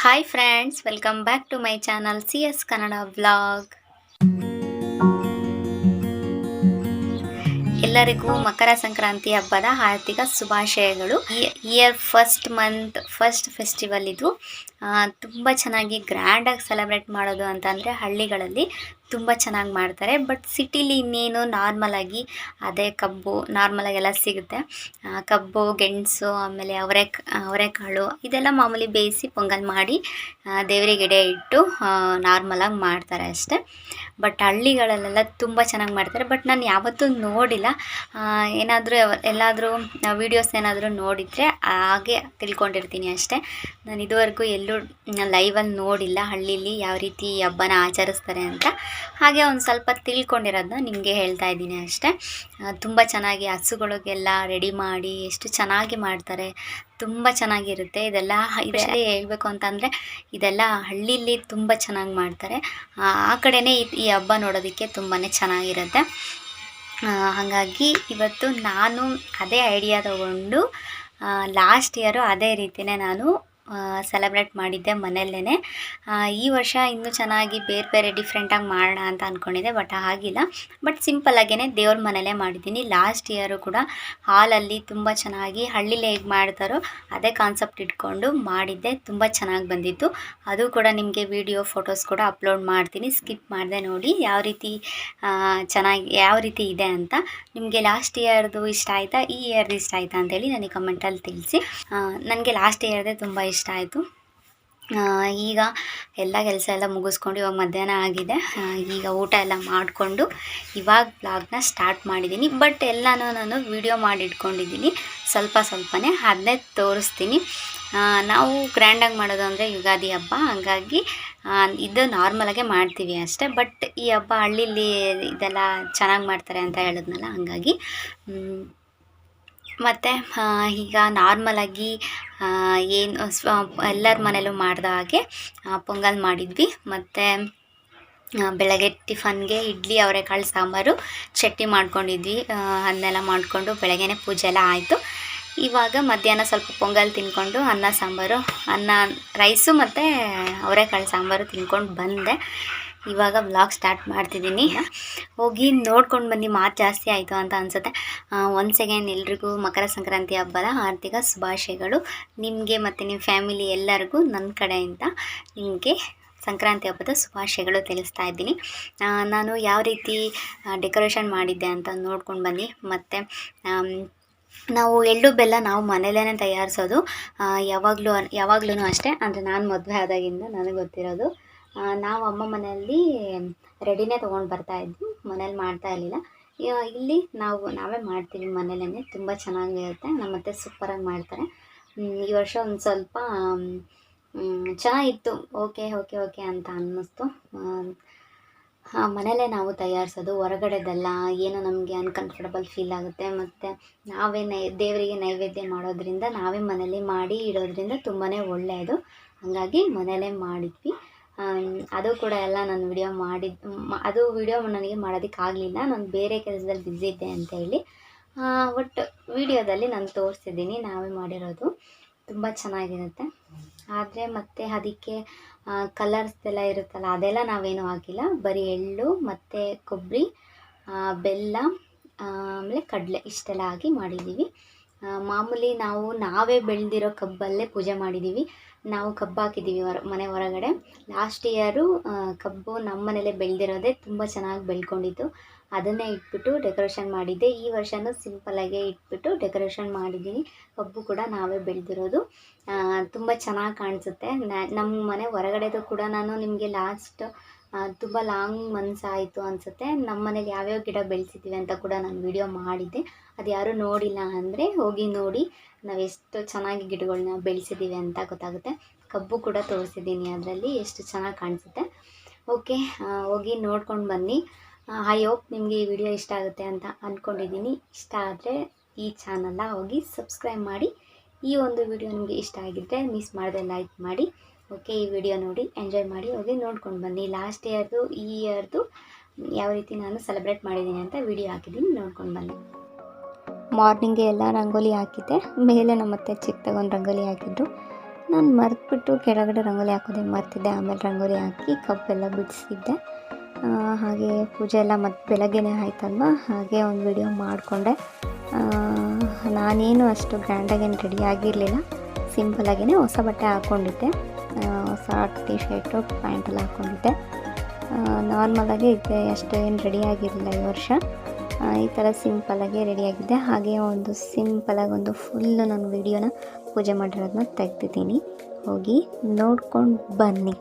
Hi friends, welcome back to my channel CS Kannada vlog. ಎಲ್ಲರಿಗೂ ಮಕರ ಸಂಕ್ರಾಂತಿ ಹಬ್ಬದ ಆರ್ಥಿಕ ಶುಭಾಶಯಗಳು. ಇಯರ್ ಫಸ್ಟ್ ಫೆಸ್ಟಿವಲ್ ಇದು. ತುಂಬ ಚೆನ್ನಾಗಿ ಗ್ರ್ಯಾಂಡಾಗಿ ಸೆಲೆಬ್ರೇಟ್ ಮಾಡೋದು ಅಂತಂದರೆ ಹಳ್ಳಿಗಳಲ್ಲಿ ತುಂಬ ಚೆನ್ನಾಗಿ ಮಾಡ್ತಾರೆ. ಬಟ್ ಸಿಟಿಲಿ ಇನ್ನೇನು ನಾರ್ಮಲಾಗಿ ಅದೇ ಕಬ್ಬು ನಾರ್ಮಲಾಗಿ ಎಲ್ಲ ಸಿಗುತ್ತೆ. ಕಬ್ಬು, ಗೆಣಸು, ಆಮೇಲೆ ಅವರೆಕಾಳು ಇದೆಲ್ಲ ಮಾಮೂಲಿ ಬೇಯಿಸಿ ಪೊಂಗಲ್ ಮಾಡಿ ದೇವರಿಗೆ ಎಡೆ ಇಟ್ಟು ನಾರ್ಮಲಾಗಿ ಮಾಡ್ತಾರೆ ಅಷ್ಟೇ. ಬಟ್ ಹಳ್ಳಿಗಳಲ್ಲೆಲ್ಲ ತುಂಬ ಚೆನ್ನಾಗಿ ಮಾಡ್ತಾರೆ. ಬಟ್ ನಾನು ಯಾವತ್ತೂ ನೋಡಿಲ್ಲ. ಎಲ್ಲಾದರೂ ವೀಡಿಯೋಸ್ ಏನಾದರೂ ನೋಡಿದರೆ ಹಾಗೆ ತಿಳ್ಕೊಂಡಿರ್ತೀನಿ ಅಷ್ಟೇ. ನಾನು ಇದುವರೆಗೂ ಎಲ್ಲೂ ಲೈವಲ್ಲಿ ನೋಡಿಲ್ಲ ಹಳ್ಳೀಲಿ ಯಾವ ರೀತಿ ಹಬ್ಬನ ಆಚರಿಸ್ತಾರೆ ಅಂತ. ಹಾಗೆ ಒಂದು ಸ್ವಲ್ಪ ತಿಳ್ಕೊಂಡಿರೋದನ್ನ ನಿಮಗೆ ಹೇಳ್ತಾ ಇದ್ದೀನಿ ಅಷ್ಟೇ. ತುಂಬ ಚೆನ್ನಾಗಿ ಹಸುಗಳಿಗೆಲ್ಲ ರೆಡಿ ಮಾಡಿ ಎಷ್ಟು ಚೆನ್ನಾಗಿ ಮಾಡ್ತಾರೆ. ತುಂಬ ಚೆನ್ನಾಗಿರುತ್ತೆ. ಇದೆಲ್ಲ ಹೇಳಬೇಕು ಅಂತಂದರೆ ಇದೆಲ್ಲ ಹಳ್ಳೀಲಿ ತುಂಬ ಚೆನ್ನಾಗಿ ಮಾಡ್ತಾರೆ. ಆ ಕಡೆನೇ ಈ ಹಬ್ಬ ನೋಡೋದಕ್ಕೆ ತುಂಬಾ ಚೆನ್ನಾಗಿರುತ್ತೆ. ಹಾಗಾಗಿ ಇವತ್ತು ನಾನು ಅದೇ ಐಡಿಯಾ ತಗೊಂಡು ಲಾಸ್ಟ್ ಇಯರು ಅದೇ ರೀತಿಯೇ ನಾನು ಸೆಲೆಬ್ರೇಟ್ ಮಾಡಿದ್ದೆ ಮನೆಯಲ್ಲೇ. ಈ ವರ್ಷ ಇನ್ನೂ ಚೆನ್ನಾಗಿ ಬೇರೆ ಡಿಫ್ರೆಂಟಾಗಿ ಮಾಡೋಣ ಅಂತ ಅಂದ್ಕೊಂಡಿದ್ದೆ, ಬಟ್ ಆಗಿಲ್ಲ. ಬಟ್ ಸಿಂಪಲ್ಲಾಗೇ ದೇವ್ರ ಮನೆಯಲ್ಲೇ ಮಾಡಿದ್ದೀನಿ. ಲಾಸ್ಟ್ ಇಯರು ಕೂಡ ಹಾಲಲ್ಲಿ ತುಂಬ ಚೆನ್ನಾಗಿ ಹಳ್ಳಿಲಿ ಹೇಗೆ ಮಾಡ್ತಾರೋ ಅದೇ ಕಾನ್ಸೆಪ್ಟ್ ಇಟ್ಕೊಂಡು ಮಾಡಿದ್ದೆ. ತುಂಬ ಚೆನ್ನಾಗಿ ಬಂದಿತ್ತು. ಅದು ಕೂಡ ನಿಮಗೆ ವಿಡಿಯೋ ಫೋಟೋಸ್ ಕೂಡ ಅಪ್ಲೋಡ್ ಮಾಡ್ತೀನಿ, ಸ್ಕಿಪ್ ಮಾಡಿದೆ ನೋಡಿ ಯಾವ ರೀತಿ ಇದೆ ಅಂತ. ನಿಮಗೆ ಲಾಸ್ಟ್ ಇಯರ್ದು ಇಷ್ಟ ಆಯಿತಾ, ಈ ಇಯರ್ದು ಇಷ್ಟ ಆಯಿತಾ ಅಂತೇಳಿ ನನಗೆ ಕಮೆಂಟಲ್ಲಿ ತಿಳಿಸಿ. ನನಗೆ ಲಾಸ್ಟ್ ಇಯರ್ದೇ ತುಂಬ ಇಷ್ಟ ಆಯಿತು. ಈಗ ಎಲ್ಲ ಕೆಲಸ ಎಲ್ಲ ಮುಗಿಸ್ಕೊಂಡು ಇವಾಗ ಮಧ್ಯಾಹ್ನ ಆಗಿದೆ. ಈಗ ಊಟ ಎಲ್ಲ ಮಾಡಿಕೊಂಡು ಇವಾಗ ಬ್ಲಾಗ್ನ ಸ್ಟಾರ್ಟ್ ಮಾಡಿದ್ದೀನಿ. ಬಟ್ ಎಲ್ಲನೂ ನಾನು ವಿಡಿಯೋ ಮಾಡಿ ಇಟ್ಕೊಂಡಿದ್ದೀನಿ, ಸ್ವಲ್ಪನೇ ಅದನ್ನೇ ತೋರಿಸ್ತೀನಿ. ನಾವು ಗ್ರ್ಯಾಂಡಾಗಿ ಮಾಡೋದು ಅಂದರೆ ಯುಗಾದಿ ಹಬ್ಬ, ಹಾಗಾಗಿ ಇದು ನಾರ್ಮಲಾಗೆ ಮಾಡ್ತೀವಿ ಅಷ್ಟೇ. ಬಟ್ ಈ ಹಬ್ಬ ಹಳ್ಳೀಲಿ ಇದೆಲ್ಲ ಚೆನ್ನಾಗಿ ಮಾಡ್ತಾರೆ ಅಂತ ಹೇಳಿದ್ನಲ್ಲ, ಹಾಗಾಗಿ ಮತ್ತು ಈಗ ನಾರ್ಮಲಾಗಿ ಎಲ್ಲರ ಮನೇಲೂ ಮಾಡಿದ ಹಾಗೆ ಪೊಂಗಲ್ ಮಾಡಿದ್ವಿ. ಮತ್ತು ಬೆಳಗ್ಗೆ ಟಿಫನ್ಗೆ ಇಡ್ಲಿ, ಅವರೆಕಾಳು ಸಾಂಬಾರು, ಚಟ್ನಿ ಮಾಡ್ಕೊಂಡಿದ್ವಿ. ಅದನ್ನೆಲ್ಲ ಮಾಡಿಕೊಂಡು ಬೆಳಗ್ಗೆನೇ ಪೂಜೆ ಎಲ್ಲ ಆಯಿತು. ಇವಾಗ ಮಧ್ಯಾಹ್ನ ಸ್ವಲ್ಪ ಪೊಂಗಲ್ ತಿನ್ಕೊಂಡು ರೈಸು ಮತ್ತು ಅವರೆಕಾಳು ಸಾಂಬಾರು ತಿನ್ಕೊಂಡು ಬಂದೆ. ಇವಾಗ ವ್ಲಾಗ್ ಸ್ಟಾರ್ಟ್ ಮಾಡ್ತಿದ್ದೀನಿ. ಹೋಗಿ ನೋಡ್ಕೊಂಡು ಬನ್ನಿ. ಮಾತು ಜಾಸ್ತಿ ಆಯಿತು ಅಂತ ಅನಿಸುತ್ತೆ. ಒನ್ಸ್ ಅಗೇನ್ ಎಲ್ರಿಗೂ ಮಕರ ಸಂಕ್ರಾಂತಿ ಹಬ್ಬದ ಆರ್ಥಿಕ ಶುಭಾಶಯಗಳು. ನಿಮಗೆ ಮತ್ತು ನಿಮ್ಮ ಫ್ಯಾಮಿಲಿ ಎಲ್ಲರಿಗೂ ನನ್ನ ಕಡೆಯಿಂದ ನಿಮಗೆ ಸಂಕ್ರಾಂತಿ ಹಬ್ಬದ ಶುಭಾಶಯಗಳು ತಿಳಿಸ್ತಾ ಇದ್ದೀನಿ. ನಾನು ಯಾವ ರೀತಿ ಡೆಕೋರೇಷನ್ ಮಾಡಿದ್ದೆ ಅಂತ ನೋಡ್ಕೊಂಡು ಬನ್ನಿ. ಮತ್ತು ನಾವು ಎಳ್ಳು ಬೆಲ್ಲ ನಾವು ಮನೇಲೇ ತಯಾರಿಸೋದು. ಯಾವಾಗಲೂ ಅಷ್ಟೇ. ಅಂದರೆ ನಾನು ಮದುವೆ ಆದಾಗಿಂದ ನನಗೆ ಗೊತ್ತಿರೋದು, ನಾವು ಅಮ್ಮ ಮನೆಯಲ್ಲಿ ರೆಡಿನೇ ತೊಗೊಂಡು ಬರ್ತಾಯಿದ್ವಿ, ಮನೇಲಿ ಮಾಡ್ತಾ ಇರಲಿಲ್ಲ. ಇಲ್ಲಿ ನಾವೇ ಮಾಡ್ತೀವಿ ಮನೇಲೇ. ತುಂಬ ಚೆನ್ನಾಗಿರುತ್ತೆ. ನಮ್ಮ ಅತ್ತೆ ಸೂಪರಾಗಿ ಮಾಡ್ತಾರೆ. ಈ ವರ್ಷ ಒಂದು ಸ್ವಲ್ಪ ಚೆನ್ನಾಗಿತ್ತು. ಓಕೆ ಅಂತ ಅನ್ನಿಸ್ತು. ಮನೇಲೇ ನಾವು ತಯಾರಿಸೋದು. ಹೊರಗಡೆದೆಲ್ಲ ಏನೋ ನಮಗೆ ಅನ್ಕಂಫರ್ಟಬಲ್ ಫೀಲ್ ಆಗುತ್ತೆ. ಮತ್ತು ನಾವೇ ದೇವರಿಗೆ ನೈವೇದ್ಯ ಮಾಡೋದ್ರಿಂದ ನಾವೇ ಮನೇಲಿ ಮಾಡಿ ಇಡೋದ್ರಿಂದ ತುಂಬಾ ಒಳ್ಳೆಯದು. ಹಾಗಾಗಿ ಮನೇಲೇ ಮಾಡಿದ್ವಿ. ಅದು ಕೂಡ ಎಲ್ಲ ನಾನು ವಿಡಿಯೋ ನನಗೆ ಮಾಡೋದಕ್ಕಾಗಲಿಲ್ಲ, ನಾನು ಬೇರೆ ಕೆಲಸದಲ್ಲಿ ಬ್ಯುಸಿ ಇದ್ದೆ ಅಂತ ಹೇಳಿ. ಬಟ್ ವಿಡಿಯೋದಲ್ಲಿ ನಾನು ತೋರಿಸಿದ್ದೀನಿ ನಾವೇ ಮಾಡಿರೋದು. ತುಂಬ ಚೆನ್ನಾಗಿರುತ್ತೆ. ಆದರೆ ಮತ್ತು ಅದಕ್ಕೆ ಕಲರ್ಸ್ದೆಲ್ಲ ಇರುತ್ತಲ್ಲ, ಅದೆಲ್ಲ ನಾವೇನೂ ಹಾಕಿಲ್ಲ. ಬರೀ ಎಳ್ಳು ಮತ್ತು ಕೊಬ್ಬರಿ, ಬೆಲ್ಲ, ಆಮೇಲೆ ಕಡಲೆ ಇಷ್ಟೆಲ್ಲ ಹಾಕಿ ಮಾಡಿದ್ದೀವಿ. ಮಾಮೂಲಿ ನಾವೇ ಬೆಳೆದಿರೋ ಕಬ್ಬಲ್ಲೇ ಪೂಜೆ ಮಾಡಿದ್ದೀವಿ. ನಾವು ಕಬ್ಬು ಹಾಕಿದ್ದೀವಿ ಮನೆ ಹೊರಗಡೆ. ಲಾಸ್ಟ್ ಇಯರು ಕಬ್ಬು ನಮ್ಮ ಮನೇಲೇ ಬೆಳೆದಿರೋದೇ ತುಂಬ ಚೆನ್ನಾಗಿ ಬೆಳ್ಕೊಂಡಿತ್ತು. ಅದನ್ನೇ ಇಟ್ಬಿಟ್ಟು ಡೆಕೋರೇಷನ್ ಮಾಡಿದ್ದೆ. ಈ ವರ್ಷವೂ ಸಿಂಪಲ್ಲಾಗೇ ಇಟ್ಬಿಟ್ಟು ಡೆಕೋರೇಷನ್ ಮಾಡಿದ್ದೀನಿ. ಕಬ್ಬು ಕೂಡ ನಾವೇ ಬೆಳೆದಿರೋದು. ತುಂಬ ಚೆನ್ನಾಗಿ ಕಾಣಿಸುತ್ತೆ. ನಮ್ಮ ಮನೆ ಹೊರಗಡೆದು ಕೂಡ ನಾನು ನಿಮಗೆ ತುಂಬ ಲಾಂಗ್ ಮಂತ್ಸ್ ಆಯಿತು ಅನಿಸುತ್ತೆ. ನಮ್ಮ ಮನೇಲಿ ಯಾವ್ಯಾವ ಗಿಡ ಬೆಳೆಸಿದ್ದೀವಿ ಅಂತ ಕೂಡ ನಾನು ವಿಡಿಯೋ ಮಾಡಿದ್ದೆ. ಅದು ಯಾರೂ ನೋಡಿಲ್ಲ ಅಂದರೆ ಹೋಗಿ ನೋಡಿ, ನಾವು ಎಷ್ಟು ಚೆನ್ನಾಗಿ ಗಿಡಗಳನ್ನ ಬೆಳೆಸಿದ್ದೀವಿ ಅಂತ ಗೊತ್ತಾಗುತ್ತೆ. ಕಬ್ಬು ಕೂಡ ತೋರಿಸಿದ್ದೀನಿ ಅದರಲ್ಲಿ, ಎಷ್ಟು ಚೆನ್ನಾಗಿ ಕಾಣಿಸುತ್ತೆ. ಓಕೆ, ಹೋಗಿ ನೋಡ್ಕೊಂಡು ಬನ್ನಿ. ಐ ಹೋಪ್ ನಿಮಗೆ ಈ ವಿಡಿಯೋ ಇಷ್ಟ ಆಗುತ್ತೆ ಅಂತ ಅಂದ್ಕೊಂಡಿದ್ದೀನಿ. ಇಷ್ಟ ಆದರೆ ಈ ಚಾನಲ್ನ ಹೋಗಿ ಸಬ್ಸ್ಕ್ರೈಬ್ ಮಾಡಿ. ಈ ಒಂದು ವಿಡಿಯೋ ನಿಮಗೆ ಇಷ್ಟ ಆಗಿದ್ದರೆ ಮಿಸ್ ಮಾಡದೆ ಲೈಕ್ ಮಾಡಿ. ಓಕೆ, ಈ ವಿಡಿಯೋ ನೋಡಿ ಎಂಜಾಯ್ ಮಾಡಿ. ಹೋಗಿ ನೋಡ್ಕೊಂಡು ಬನ್ನಿ. ಲಾಸ್ಟ್ ಇಯರ್ದು ಈ ಇಯರ್ದು ಯಾವ ರೀತಿ ನಾನು ಸೆಲೆಬ್ರೇಟ್ ಮಾಡಿದ್ದೀನಿ ಅಂತ ವಿಡಿಯೋ ಹಾಕಿದ್ದೀನಿ, ನೋಡ್ಕೊಂಡು ಬನ್ನಿ. ಮಾರ್ನಿಂಗೆ ಎಲ್ಲ ರಂಗೋಲಿ ಹಾಕಿದ್ದೆ. ಮೇಲೆ ನಮ್ಮತ್ತೆ ಚಿಕ್ಕದಾಗೊಂದು ರಂಗೋಲಿ ಹಾಕಿದ್ರು. ನಾನು ಮರೆತುಬಿಟ್ಟು ಕೆಳಗಡೆ ರಂಗೋಲಿ ಹಾಕೋದೇ ಮರ್ತಿದ್ದೆ. ಆಮೇಲೆ ರಂಗೋಲಿ ಹಾಕಿ ಕಬ್ಬೆಲ್ಲ ಬಿಡಿಸಿದ್ದೆ. ಹಾಗೆ ಪೂಜೆ ಎಲ್ಲ ಮತ್ತು ಬೆಳಗ್ಗೆನೇ ಆಯ್ತಲ್ವ, ಹಾಗೆ ಒಂದು ವಿಡಿಯೋ ಮಾಡಿಕೊಂಡೆ. ನಾನೇನು ಅಷ್ಟು ಗ್ರ್ಯಾಂಡಾಗೇನು ರೆಡಿ ಆಗಿರಲಿಲ್ಲ, ಸಿಂಪಲಾಗೇ ಹೊಸ ಬಟ್ಟೆ ಹಾಕ್ಕೊಂಡಿದ್ದೆ. ಹೊಸ ಟೀ ಶರ್ಟು ಪ್ಯಾಂಟೆಲ್ಲ ಹಾಕ್ಕೊಂಡಿದ್ದೆ. ನಾರ್ಮಲಾಗೇ ಇದ್ದೆ, ಅಷ್ಟು ಏನು ರೆಡಿ ಆಗಿರಲಿಲ್ಲ ಈ ವರ್ಷ. ಈ ಥರ ಸಿಂಪಲಾಗಿ ರೆಡಿಯಾಗಿದ್ದೆ. ಹಾಗೆ ಒಂದು ಸಿಂಪಲಾಗಿ ಒಂದು ಫುಲ್ಲು ನಾನು ವಿಡಿಯೋನ ಪೂಜೆ ಮಾಡಿರೋದನ್ನ ತೆಗ್ದಿದ್ದೀನಿ, ಹೋಗಿ ನೋಡ್ಕೊಂಡು ಬನ್ನಿ.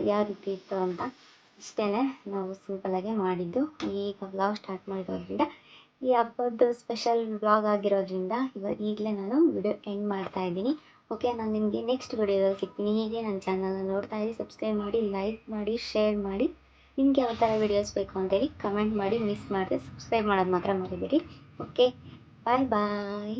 ಯಾವ ರೀತಿ ಇತ್ತು ಅಂತ ಇಷ್ಟೇ ನಾವು ಸಿಂಪಲಾಗೆ ಮಾಡಿದ್ದು. ಈಗ ವ್ಲಾಗ್ ಸ್ಟಾರ್ಟ್ ಮಾಡಿರೋದ್ರಿಂದ, ಈ ಹಬ್ಬದ ಸ್ಪೆಷಲ್ ವ್ಲಾಗ್ ಆಗಿರೋದ್ರಿಂದ ಈಗಲೇ ನಾನು ವಿಡಿಯೋ ಎಂಡ್ ಮಾಡ್ತಾ ಇದ್ದೀನಿ. ಓಕೆ, ನಾನು ನಿಮಗೆ ನೆಕ್ಸ್ಟ್ ವಿಡಿಯೋದಲ್ಲಿ ಸಿಗ್ತೀನಿ. ಹೀಗೆ ನನ್ನ ಚಾನಲ್ನ ನೋಡ್ತಾ ಇರಿ, ಸಬ್ಸ್ಕ್ರೈಬ್ ಮಾಡಿ, ಲೈಕ್ ಮಾಡಿ, ಶೇರ್ ಮಾಡಿ. ನಿಮ್ಗೆ ಯಾವ ಥರ ವೀಡಿಯೋಸ್ ಬೇಕು ಅಂತೇಳಿ ಕಮೆಂಟ್ ಮಾಡಿ. ಮಿಸ್ ಮಾಡಿದೆ ಸಬ್ಸ್ಕ್ರೈಬ್ ಮಾಡೋದು ಮಾತ್ರ ಮರಿಬೇಡಿ. ಓಕೆ, ಬಾಯ್ ಬಾಯ್.